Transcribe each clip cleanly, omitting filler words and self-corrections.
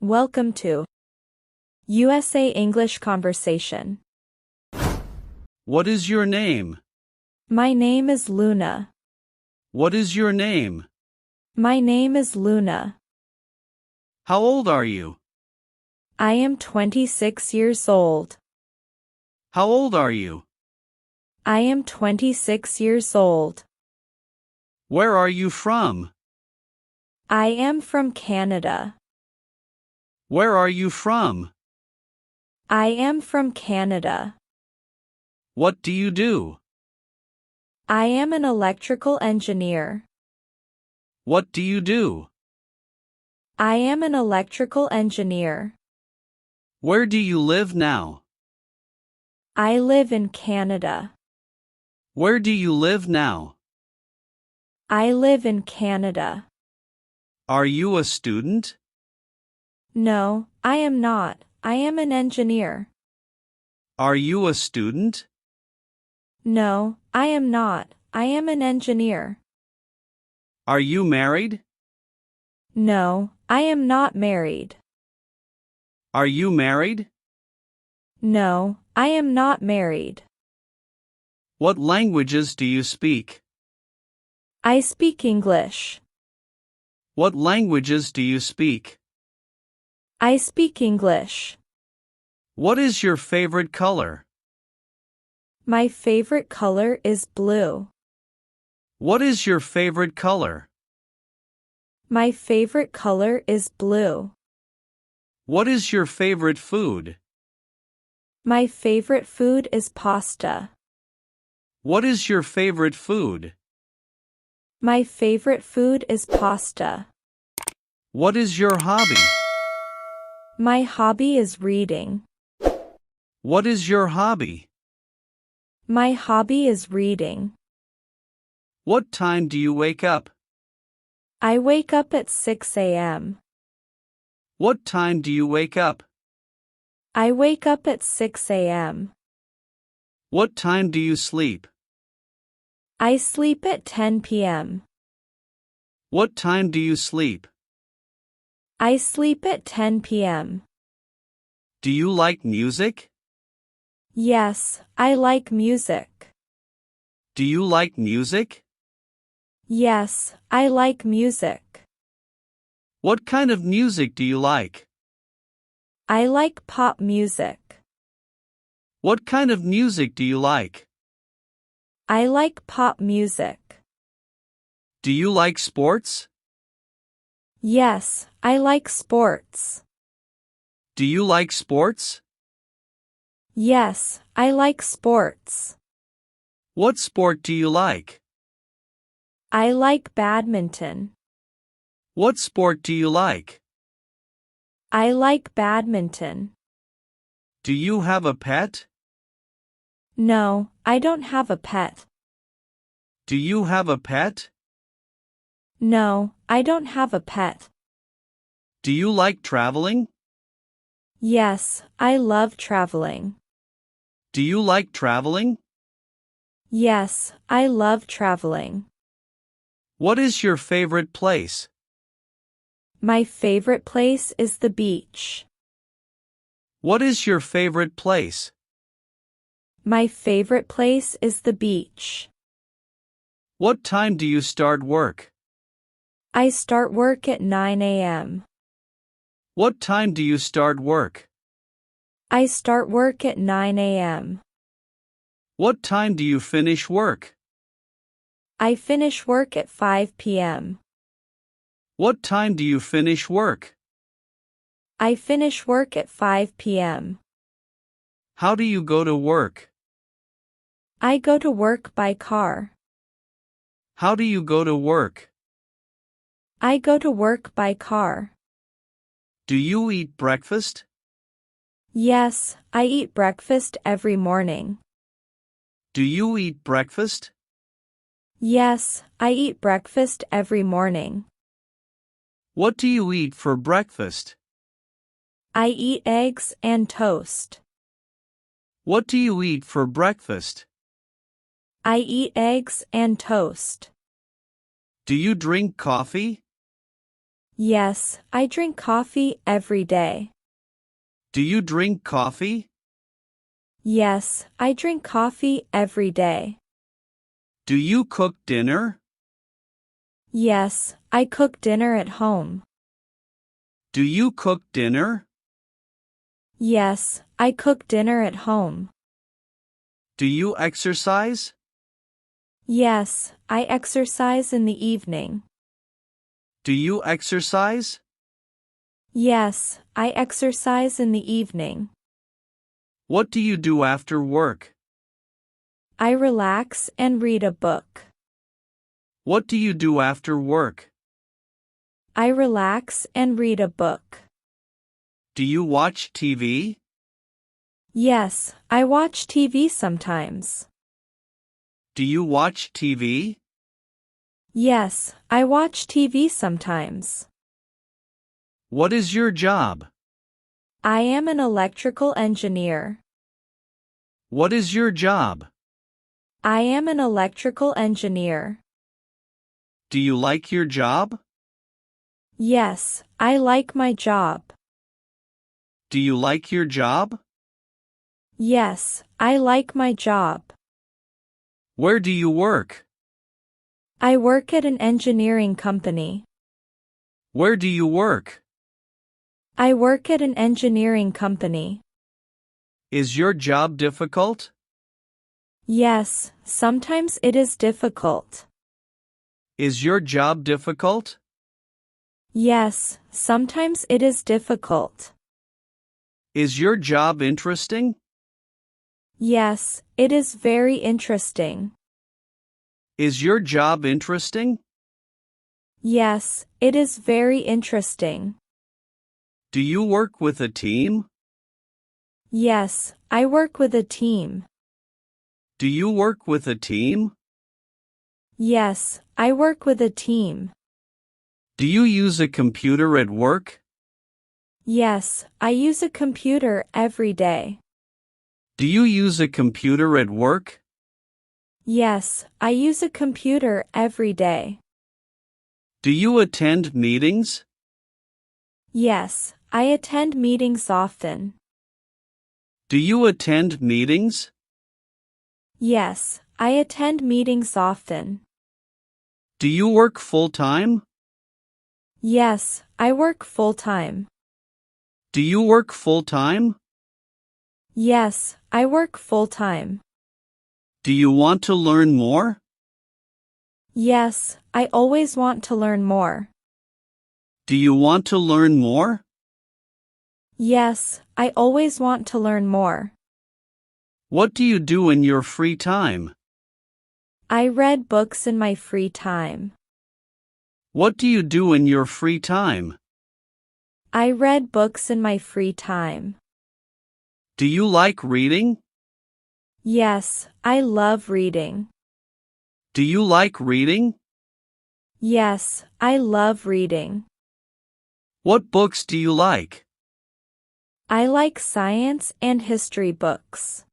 Welcome to USA English Conversation. What is your name? My name is Luna. What is your name? My name is Luna. How old are you? I am 26 years old. How old are you? I am 26 years old. Where are you from? I am from Canada. Where are you from? I am from Canada. What do you do? I am an electrical engineer. What do you do? I am an electrical engineer. Where do you live now? I live in Canada. Where do you live now? I live in Canada. Are you a student? No, I am not. I am an engineer. Are you a student? No, I am not. I am an engineer. Are you married? No, I am not married. Are you married? No, I am not married. What languages do you speak? I speak English. What languages do you speak? I speak English. What is your favorite color? My favorite color is blue. What is your favorite color? My favorite color is blue. What is your favorite food? My favorite food is pasta. What is your favorite food? My favorite food is pasta. What is your hobby? My hobby is reading. What is your hobby? My hobby is reading. What time do you wake up? I wake up at 6 a.m. What time do you wake up? I wake up at 6 a.m. What time do you sleep? I sleep at 10 p.m. What time do you sleep? I sleep at 10 p.m. Do you like music? Yes, I like music. Do you like music? Yes, I like music. What kind of music do you like? I like pop music. What kind of music do you like? I like pop music. Do you like sports? Yes, I like sports. Do you like sports? Yes, I like sports. What sport do you like? I like badminton. What sport do you like? I like badminton. Do you have a pet? No, I don't have a pet. Do you have a pet? No, I don't have a pet. Do you like traveling? Yes, I love traveling. Do you like traveling? Yes, I love traveling. What is your favorite place? My favorite place is the beach. What is your favorite place? My favorite place is the beach. What time do you start work? I start work at 9 a.m. What time do you start work? I start work at 9 a.m. What time do you finish work? I finish work at 5 p.m. What time do you finish work? I finish work at 5 p.m. How do you go to work? I go to work by car. How do you go to work? I go to work by car. Do you eat breakfast? Yes, I eat breakfast every morning. Do you eat breakfast? Yes, I eat breakfast every morning. What do you eat for breakfast? I eat eggs and toast. What do you eat for breakfast? I eat eggs and toast. Do you drink coffee? Yes, I drink coffee every day. Do you drink coffee? Yes, I drink coffee every day. Do you cook dinner? Yes, I cook dinner at home. Do you cook dinner? Yes, I cook dinner at home. Do you exercise? Yes, I exercise in the evening. Do you exercise? Yes, I exercise in the evening. What do you do after work? I relax and read a book. What do you do after work? I relax and read a book. Do you watch TV? Yes, I watch TV sometimes. Do you watch TV? Yes, I watch TV sometimes. What is your job? I am an electrical engineer. What is your job? I am an electrical engineer. Do you like your job? Yes, I like my job. Do you like your job? Yes, I like my job. Where do you work? I work at an engineering company. Where do you work? I work at an engineering company. Is your job difficult? Yes, sometimes it is difficult. Is your job difficult? Yes, sometimes it is difficult. Is your job interesting? Yes, it is very interesting. Is your job interesting? Yes, it is very interesting. Do you work with a team? Yes, I work with a team. Do you work with a team? Yes, I work with a team. Do you use a computer at work? Yes, I use a computer every day. Do you use a computer at work? Yes, I use a computer every day. Do you attend meetings? Yes, I attend meetings often. Do you attend meetings? Yes, I attend meetings often. Do you work full-time? Yes, I work full-time. Do you work full-time? Yes, I work full-time. Do you want to learn more? Yes, I always want to learn more. Do you want to learn more? Yes, I always want to learn more. What do you do in your free time? I read books in my free time. What do you do in your free time? I read books in my free time. Do you like reading? Yes, I love reading. Do you like reading? Yes, I love reading. What books do you like? I like science and history books.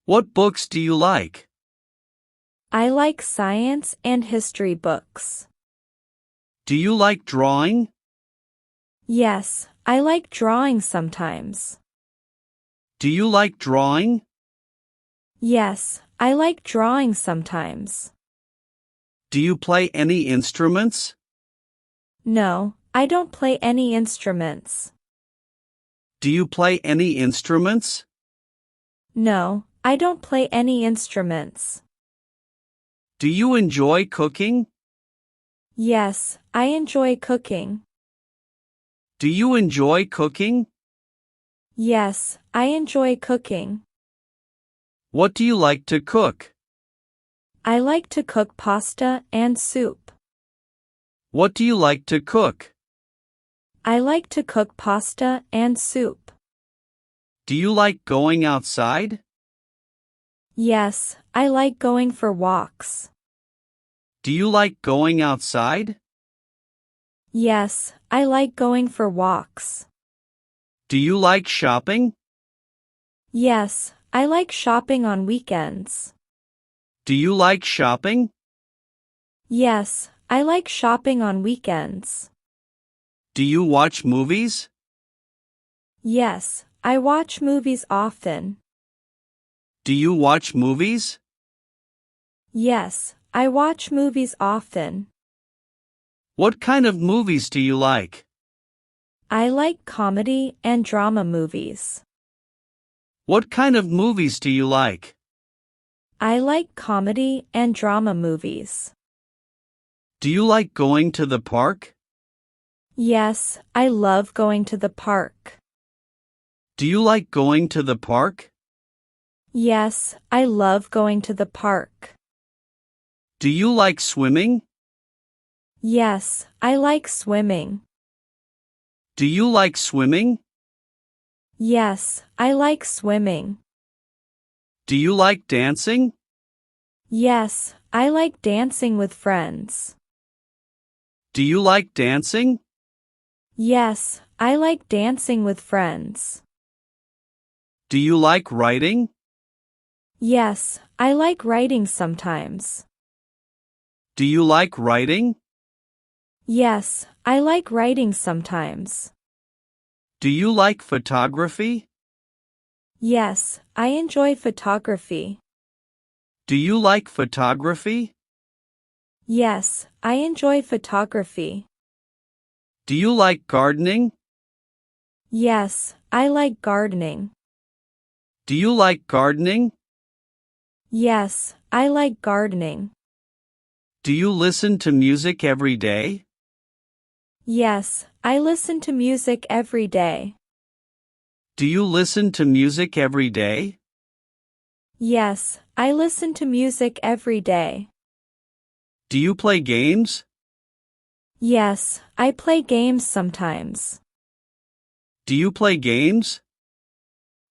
What books do you like? I like science and history books. Do you like drawing? Yes, I like drawing sometimes. Do you like drawing? Yes, I like drawing sometimes. Do you play any instruments? No, I don't play any instruments. Do you play any instruments? No, I don't play any instruments. Do you enjoy cooking? Yes, I enjoy cooking. Do you enjoy cooking? Yes, I enjoy cooking. What do you like to cook? I like to cook pasta and soup. What do you like to cook? I like to cook pasta and soup. Do you like going outside? Yes, I like going for walks. Do you like going outside? Yes, I like going for walks. Do you like shopping? Yes, I like shopping on weekends. Do you like shopping? Yes, I like shopping on weekends. Do you watch movies? Yes, I watch movies often. Do you watch movies? Yes, I watch movies often. What kind of movies do you like? I like comedy and drama movies. What kind of movies do you like? I like comedy and drama movies. Do you like going to the park? Yes, I love going to the park. Do you like going to the park? Yes, I love going to the park. Do you like swimming? Yes, I like swimming. Do you like swimming? Yes, I like swimming. Do you like dancing? Yes, I like dancing with friends. Do you like dancing? Yes, I like dancing with friends. Do you like writing? Yes, I like writing sometimes. Do you like writing? Yes, I like writing sometimes. Do you like photography? Yes, I enjoy photography. Do you like photography? Yes, I enjoy photography. Do you like gardening? Yes, I like gardening. Do you like gardening? Yes, I like gardening. Do you listen to music every day? Yes, I listen to music every day. Do you listen to music every day? Yes, I listen to music every day. Do you play games? Yes, I play games sometimes. Do you play games?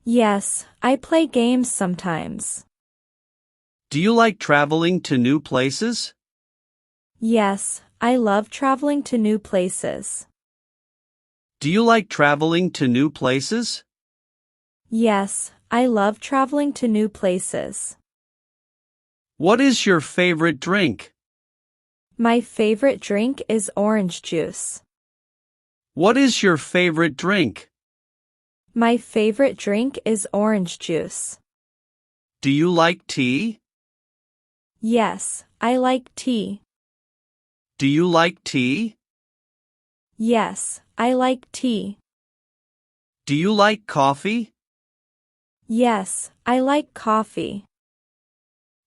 Yes, I play games sometimes. Do you like traveling to new places? Yes, I love traveling to new places. Do you like traveling to new places? Yes, I love traveling to new places. What is your favorite drink? My favorite drink is orange juice. What is your favorite drink? My favorite drink is orange juice. Do you like tea? Yes, I like tea. Do you like tea? Yes, I like tea. Do you like coffee? Yes, I like coffee.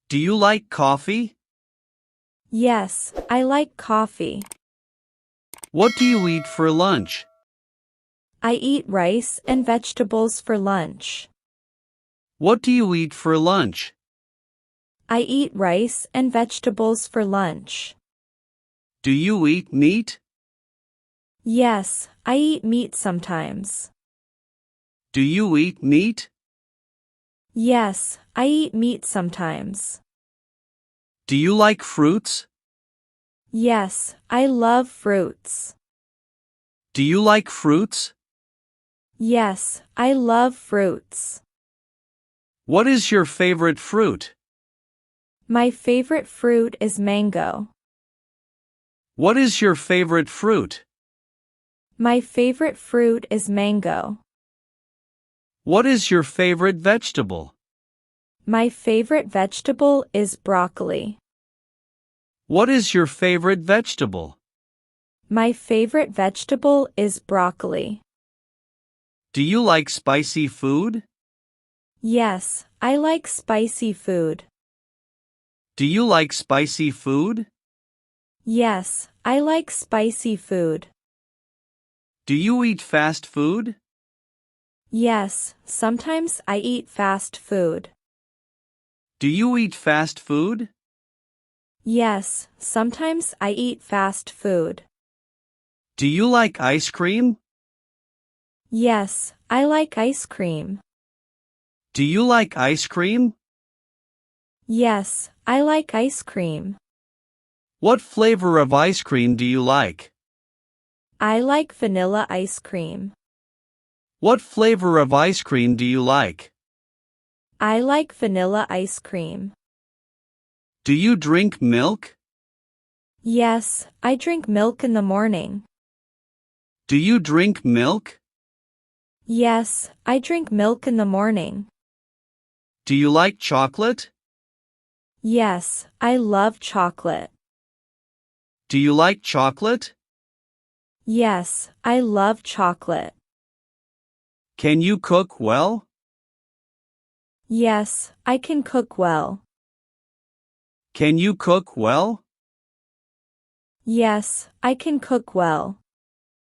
Do you like coffee? Yes, I like coffee. What do you eat for lunch? I eat rice and vegetables for lunch. What do you eat for lunch? I eat rice and vegetables for lunch. Do you eat meat? Yes, I eat meat sometimes. Do you eat meat? Yes, I eat meat sometimes. Do you like fruits? Yes, I love fruits. Do you like fruits? Yes, I love fruits. What is your favorite fruit? My favorite fruit is mango. What is your favorite fruit? My favorite fruit is mango. What is your favorite vegetable? My favorite vegetable is broccoli. What is your favorite vegetable? My favorite vegetable is broccoli. Do you like spicy food? Yes, I like spicy food. Do you like spicy food? Yes, I like spicy food. Do you eat fast food? Yes, sometimes I eat fast food. Do you eat fast food? Yes, sometimes I eat fast food. Do you like ice cream? Yes, I like ice cream. Do you like ice cream? Yes, I like ice cream. What flavor of ice cream do you like? I like vanilla ice cream. What flavor of ice cream do you like? I like vanilla ice cream. Do you drink milk? Yes, I drink milk in the morning. Do you drink milk? Yes, I drink milk in the morning. Do you like chocolate? Yes, I love chocolate. Do you like chocolate? Yes, I love chocolate. Can you cook well? Yes, I can cook well. Can you cook well? Yes, I can cook well.